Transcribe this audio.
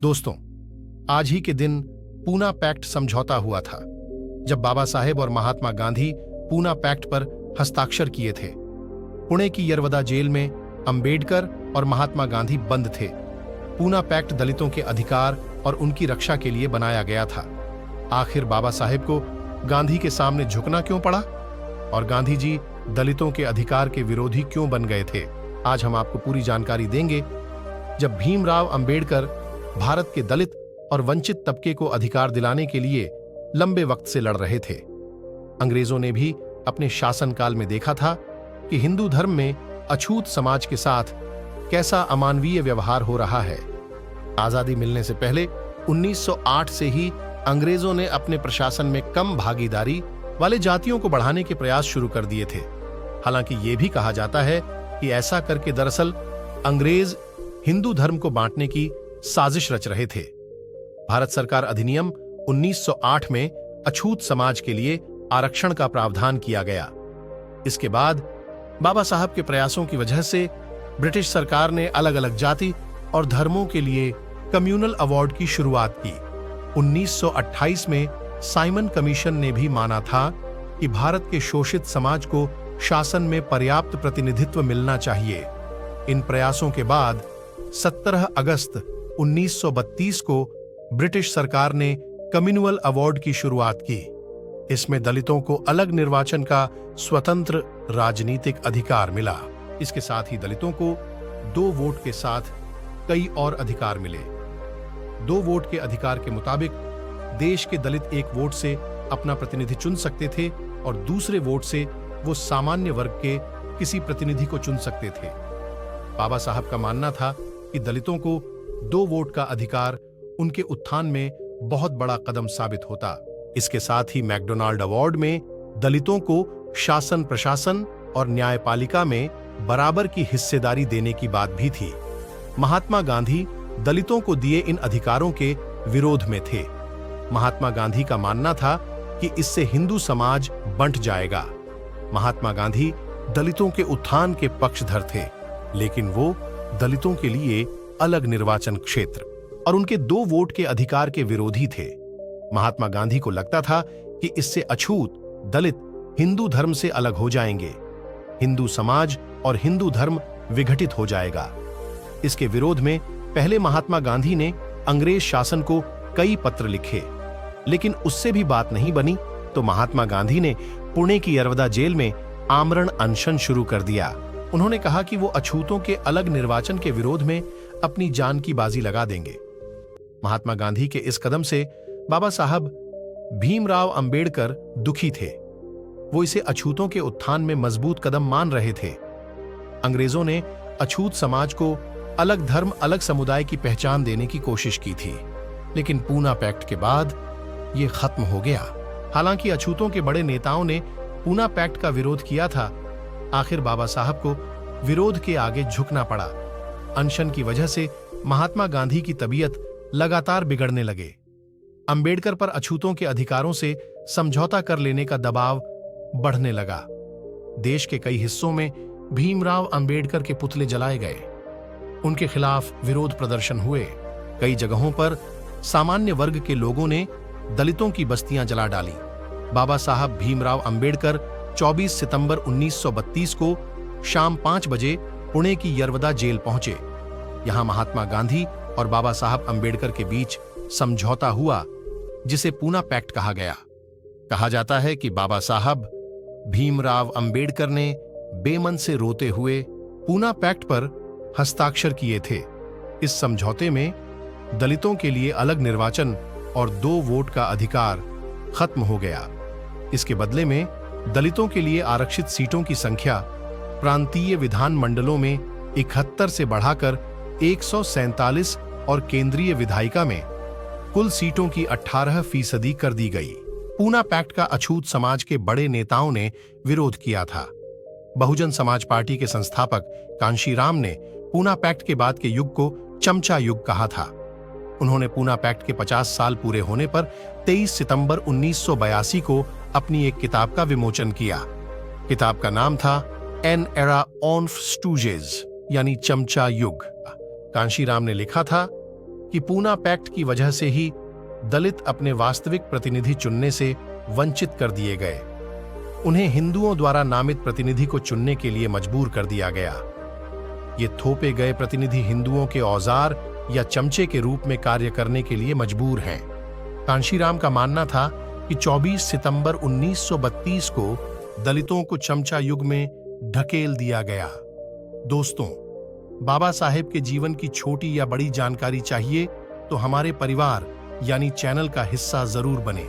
दोस्तों, आज ही के दिन पूना पैक्ट समझौता हुआ था, जब बाबा साहेब और महात्मा गांधी पूना पैक्ट पर हस्ताक्षर किए थे। पुणे की यरवदा जेल में अंबेडकर और महात्मा गांधी बंद थे। पूना पैक्ट दलितों के अधिकार और उनकी रक्षा के लिए बनाया गया था। आखिर बाबा साहेब को गांधी के सामने झुकना क्यों पड़ा और गांधी जी दलितों के अधिकार के विरोधी क्यों बन गए थे? आज हम आपको पूरी जानकारी देंगे। जब भीमराव अंबेडकर भारत के दलित और वंचित तबके को अधिकार दिलाने के लिए लंबे वक्त से लड़ रहे थे, अंग्रेजों ने भी अपने शासनकाल में देखा था कि हिंदू धर्म में अछूत समाज के साथ कैसा अमानवीय व्यवहार हो रहा है। आजादी मिलने से पहले 1908 से ही अंग्रेजों ने अपने प्रशासन में कम भागीदारी वाले जातियों को बढ़ाने के प्रयास शुरू कर दिए थे। हालांकि यह भी कहा जाता है कि ऐसा करके दरअसल अंग्रेज हिंदू धर्म को बांटने की साजिश रच रहे थे। भारत सरकार अधिनियम 1908 में अछूत समाज के लिए आरक्षण का प्रावधान किया गया। इसके बाद बाबा साहब के प्रयासों की वजह से ब्रिटिश सरकार ने अलग अलग जाति और धर्मों के लिए कम्युनल अवार्ड की शुरुआत की। 1928 में साइमन कमीशन ने भी माना था कि भारत के शोषित समाज को शासन में पर्याप्त प्रतिनिधित्व मिलना चाहिए। इन प्रयासों के बाद 17 अगस्त 1932 को ब्रिटिश सरकार ने कम्युनल अवार्ड की शुरुआत की। इसमें दलितों को अलग निर्वाचन का स्वतंत्र राजनीतिक अधिकार मिला। इसके साथ ही दलितों को 2 वोट के साथ कई और अधिकार मिले। 2 वोट के अधिकार के मुताबिक देश के दलित 1 वोट से अपना प्रतिनिधि चुन सकते थे और दूसरे वोट से वो सामान्य वर्ग के किसी प्रतिनिधि को चुन सकते थे। बाबा साहब का मानना था कि दलितों को 2 वोट का अधिकार उनके उत्थान में बहुत बड़ा कदम साबित होता। इसके साथ ही मैकडोनाल्ड अवार्ड में दलितों को शासन प्रशासन और न्यायपालिका में बराबर की हिस्सेदारी देने की बात भी थी। महात्मा गांधी दलितों को दिए इन अधिकारों के विरोध में थे। महात्मा गांधी का मानना था कि इससे हिंदू समाज बंट जाएगा। महात्मा गांधी दलितों के उत्थान के पक्षधर थे, लेकिन वो दलितों के लिए अलग निर्वाचन क्षेत्र और उनके 2 वोट के अधिकार के विरोधी थे। महात्मा गांधी को लगता था कि इससे अछूत दलित हिंदू धर्म से अलग हो जाएंगे, हिंदू समाज और हिंदू धर्म विघटित हो जाएगा। इसके विरोध में पहले महात्मा गांधी ने अंग्रेज शासन को कई पत्र लिखे, लेकिन उससे भी बात नहीं बनी तो महात्मा गांधी ने पुणे की यरवदा जेल में आमरण अनशन शुरू कर दिया। उन्होंने कहा कि वो अछूतों के अलग निर्वाचन के विरोध में अपनी जान की बाजी लगा देंगे। महात्मा गांधी के इस कदम से बाबा साहब भीमराव अंबेडकर दुखी थे। वो इसे अछूतों के उत्थान में मजबूत कदम मान रहे थे। अंग्रेजों ने अछूत समाज को अलग धर्म अलग समुदाय की पहचान देने की कोशिश की थी, लेकिन पूना पैक्ट के बाद ये खत्म हो गया। हालांकि अछूतों के बड़े नेताओं ने पूना पैक्ट का विरोध किया था। आखिर बाबा साहब को विरोध के आगे झुकना पड़ा। अनशन की वजह से महात्मा गांधी की तबीयत लगातार बिगड़ने लगे। अंबेडकर पर अछूतों के अधिकारों से समझौता कर लेने का दबाव बढ़ने लगा। देश के कई हिस्सों में भीमराव अंबेडकर के पुतले जलाए गए। उनके खिलाफ विरोध प्रदर्शन हुए। कई जगहों पर सामान्य वर्ग के लोगों ने दलितों की बस्तियां जला डाली। बाबा साहब भीमराव अंबेडकर 24 सितंबर 1932 को शाम 5 बजे पुणे की यरवदा जेल पहुंचे। यहां महात्मा गांधी और बाबा साहब अंबेडकर के बीच समझौता हुआ, जिसे पूना पैक्ट कहा गया। कहा जाता है कि बाबा साहब भीमराव अंबेडकर ने बेमन से रोते हुए पूना पैक्ट पर हस्ताक्षर किए थे। इस समझौते में दलितों के लिए अलग निर्वाचन और 2 वोट का अधिकार खत्म हो गया। इसके बदले में दलितों के लिए आरक्षित सीटों की संख्या प्रांतीय विधान मंडलों में 71 से बढ़ाकर 147 और केंद्रीय विधायिका में कुल सीटों की 18% कर दी गई। पूना पैक्ट का अछूत समाज के बड़े नेताओं ने विरोध किया था। बहुजन समाज पार्टी के संस्थापक कांशीराम ने पूना पैक्ट के बाद के युग को चमचा युग कहा था। उन्होंने पूना पैक्ट के 50 साल पूरे होने पर 23 सितंबर 1982 को अपनी एक किताब का विमोचन किया। किताब का नाम था एन एरा ऑन स्टूजेज, यानी चमचा युग। कांशीराम ने लिखा था कि पूना पैक्ट की वजह से ही दलित अपने वास्तविक प्रतिनिधि चुनने से वंचित कर दिए गए। उन्हें हिंदुओं द्वारा नामित प्रतिनिधि को चुनने के लिए मजबूर कर दिया गया। ये थोपे गए प्रतिनिधि हिंदुओं के औजार या चमचे के रूप में कार्य करने के लिए मजबूर हैं। कांशीराम का मानना था कि 24 सितंबर 1932 को दलितों को चमचा युग में ढकेल दिया गया। दोस्तों, बाबा साहेब के जीवन की छोटी या बड़ी जानकारी चाहिए तो हमारे परिवार यानी चैनल का हिस्सा जरूर बने।